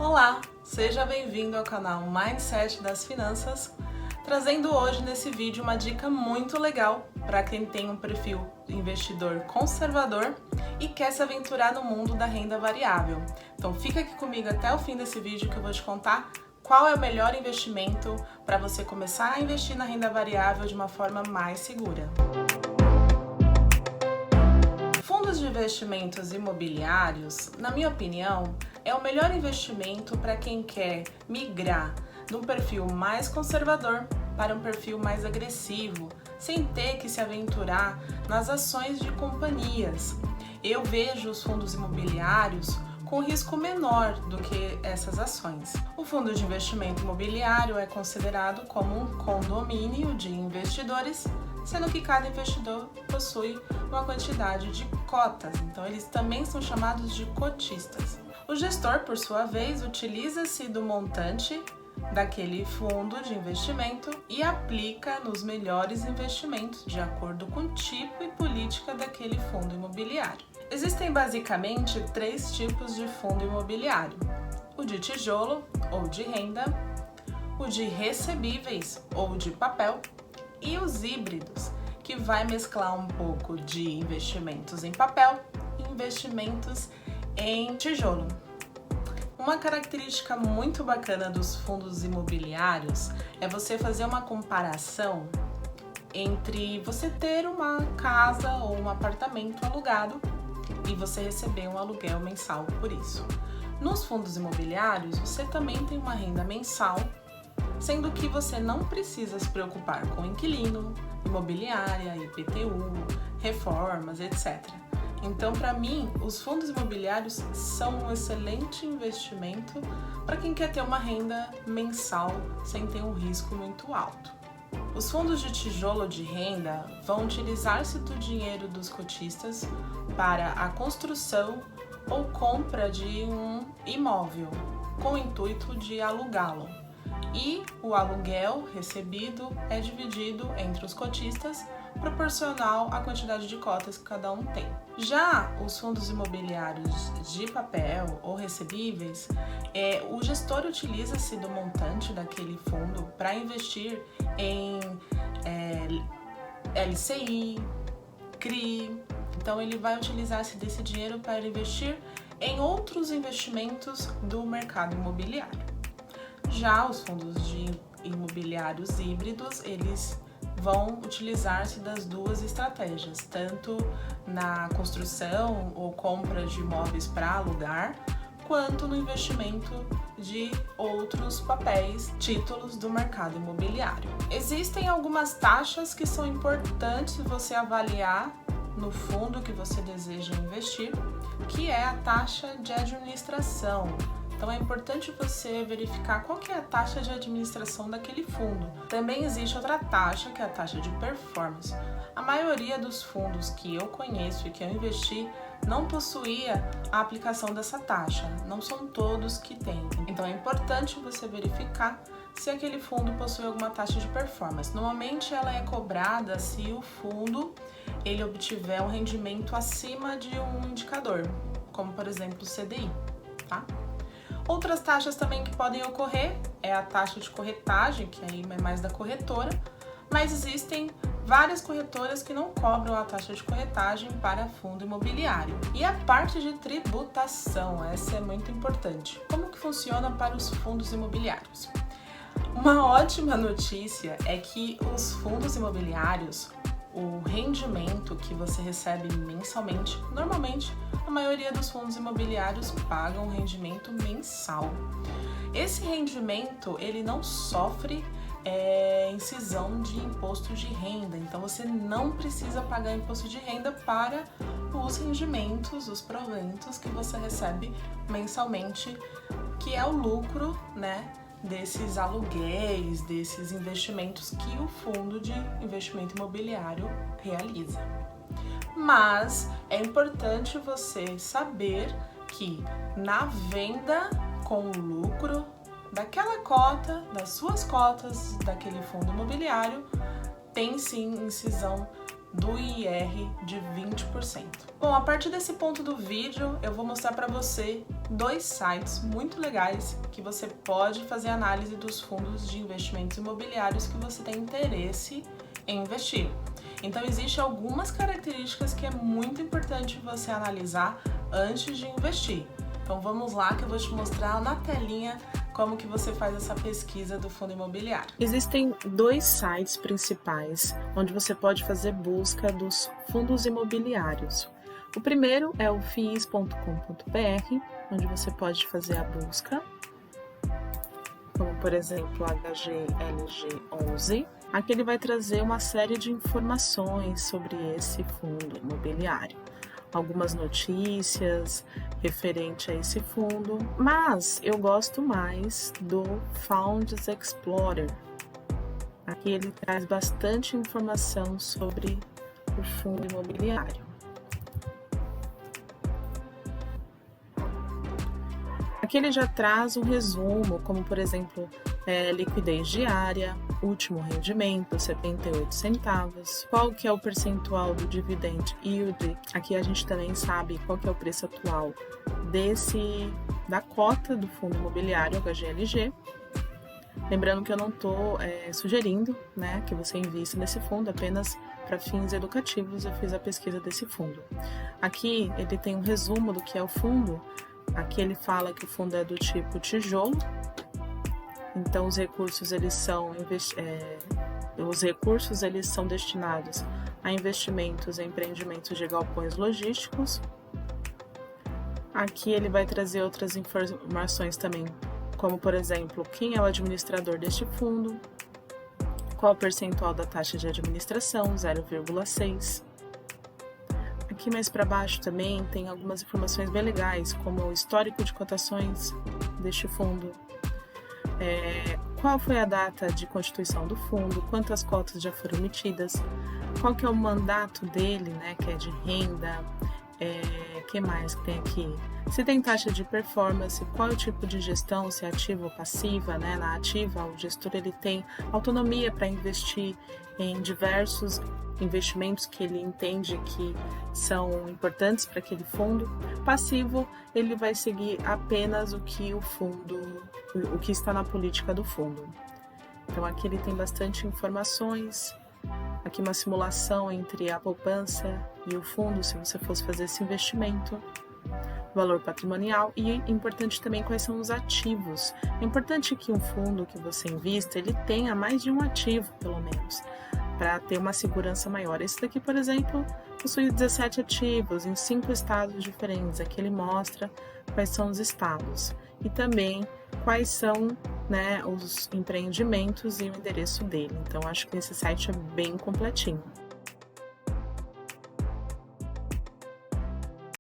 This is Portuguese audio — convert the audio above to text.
Olá, seja bem-vindo ao canal Mindset das Finanças, trazendo hoje nesse vídeo uma dica muito legal para quem tem um perfil de investidor conservador e quer se aventurar no mundo da renda variável. Então fica aqui comigo até o fim desse vídeo que eu vou te contar qual é o melhor investimento para você começar a investir na renda variável de uma forma mais segura. Fundos de investimentos imobiliários, na minha opinião, é o melhor investimento para quem quer migrar de um perfil mais conservador para um perfil mais agressivo, sem ter que se aventurar nas ações de companhias. Eu vejo os fundos imobiliários com risco menor do que essas ações. O fundo de investimento imobiliário é considerado como um condomínio de investidores, sendo que cada investidor possui uma quantidade de cotas, então eles também são chamados de cotistas. O gestor, por sua vez, utiliza-se do montante daquele fundo de investimento e aplica nos melhores investimentos de acordo com o tipo e política daquele fundo imobiliário. Existem basicamente 3 tipos de fundo imobiliário: o de tijolo ou de renda, o de recebíveis ou de papel e os híbridos, que vai mesclar um pouco de investimentos em papel e investimentos em tijolo. Uma característica muito bacana dos fundos imobiliários é você fazer uma comparação entre você ter uma casa ou um apartamento alugado e você receber um aluguel mensal por isso. Nos fundos imobiliários, você também tem uma renda mensal, sendo que você não precisa se preocupar com inquilino, imobiliária, IPTU, reformas, etc. Então, para mim, os fundos imobiliários são um excelente investimento para quem quer ter uma renda mensal sem ter um risco muito alto. Os fundos de tijolo de renda vão utilizar-se do dinheiro dos cotistas para a construção ou compra de um imóvel, com o intuito de alugá-lo. E o aluguel recebido é dividido entre os cotistas, proporcional à quantidade de cotas que cada um tem. Já os fundos imobiliários de papel ou recebíveis, o gestor utiliza-se do montante daquele fundo para investir em LCI, CRI, então ele vai utilizar-se desse dinheiro para investir em outros investimentos do mercado imobiliário. Já os fundos de imobiliários híbridos, eles vão utilizar-se das duas estratégias, tanto na construção ou compra de imóveis para alugar, quanto no investimento de outros papéis, títulos do mercado imobiliário. Existem algumas taxas que são importantes você avaliar no fundo que você deseja investir, que é a taxa de administração. Então é importante você verificar qual que é a taxa de administração daquele fundo. Também existe outra taxa, que é a taxa de performance. A maioria dos fundos que eu conheço e que eu investi não possuía a aplicação dessa taxa, não são todos que têm. Então é importante você verificar se aquele fundo possui alguma taxa de performance. Normalmente ela é cobrada se o fundo ele obtiver um rendimento acima de um indicador, como por exemplo o CDI, tá? Outras taxas também que podem ocorrer é a taxa de corretagem, que aí é mais da corretora, mas existem várias corretoras que não cobram a taxa de corretagem para fundo imobiliário. E a parte de tributação, essa é muito importante. Como que funciona para os fundos imobiliários? Uma ótima notícia é que os fundos imobiliários, o rendimento que você recebe mensalmente, normalmente a maioria dos fundos imobiliários pagam um rendimento mensal. Esse rendimento ele não sofre incisão de imposto de renda, então você não precisa pagar imposto de renda para os rendimentos, os proventos que você recebe mensalmente, que é o lucro, né, desses aluguéis, desses investimentos que o fundo de investimento imobiliário realiza. Mas é importante você saber que na venda com o lucro daquela cota, das suas cotas daquele fundo imobiliário, tem sim incisão do IR de 20%. Bom, a partir desse ponto do vídeo, eu vou mostrar para você dois sites muito legais que você pode fazer análise dos fundos de investimentos imobiliários que você tem interesse em investir. Então, existem algumas características que é muito importante você analisar antes de investir. Então, vamos lá que eu vou te mostrar na telinha como que você faz essa pesquisa do fundo imobiliário. Existem dois sites principais onde você pode fazer busca dos fundos imobiliários. O primeiro é o fiis.com.br, onde você pode fazer a busca, como por exemplo HGLG11. Aqui ele vai trazer uma série de informações sobre esse fundo imobiliário. Algumas notícias referente a esse fundo, mas eu gosto mais do Funds Explorer. Aqui ele traz bastante informação sobre o fundo imobiliário. Aqui ele já traz um resumo, como por exemplo, liquidez diária, último rendimento, 78 centavos, qual que é o percentual do dividend yield. Aqui a gente também sabe qual que é o preço atual da cota do fundo imobiliário HGLG. Lembrando que eu não estou sugerindo, né, que você invista nesse fundo, apenas para fins educativos eu fiz a pesquisa desse fundo. Aqui ele tem um resumo do que é o fundo. Aqui ele fala que o fundo é do tipo tijolo, então os recursos eles são destinados a investimentos em empreendimentos de galpões logísticos. Aqui ele vai trazer outras informações também, como por exemplo, quem é o administrador deste fundo, qual o percentual da taxa de administração, 0,6%. Aqui mais para baixo também tem algumas informações bem legais, como o histórico de cotações deste fundo, qual foi a data de constituição do fundo, quantas cotas já foram emitidas, qual que é o mandato dele, né, que é de renda, que mais que tem aqui? Se tem taxa de performance, qual é o tipo de gestão, se é ativa ou passiva, né? Na ativa, o gestor ele tem autonomia para investir em diversos investimentos que ele entende que são importantes para aquele fundo. Passivo, ele vai seguir apenas o que o que está na política do fundo. Então aqui ele tem bastante informações. Aqui uma simulação entre a poupança e o fundo, se você fosse fazer esse investimento, valor patrimonial e importante também quais são os ativos. É importante que um fundo que você invista, ele tenha mais de um ativo, pelo menos, para ter uma segurança maior. Esse daqui, por exemplo, possui 17 ativos em 5 estados diferentes. Aqui ele mostra quais são os estados e também quais são, né, os empreendimentos e o endereço dele. Então, acho que esse site é bem completinho.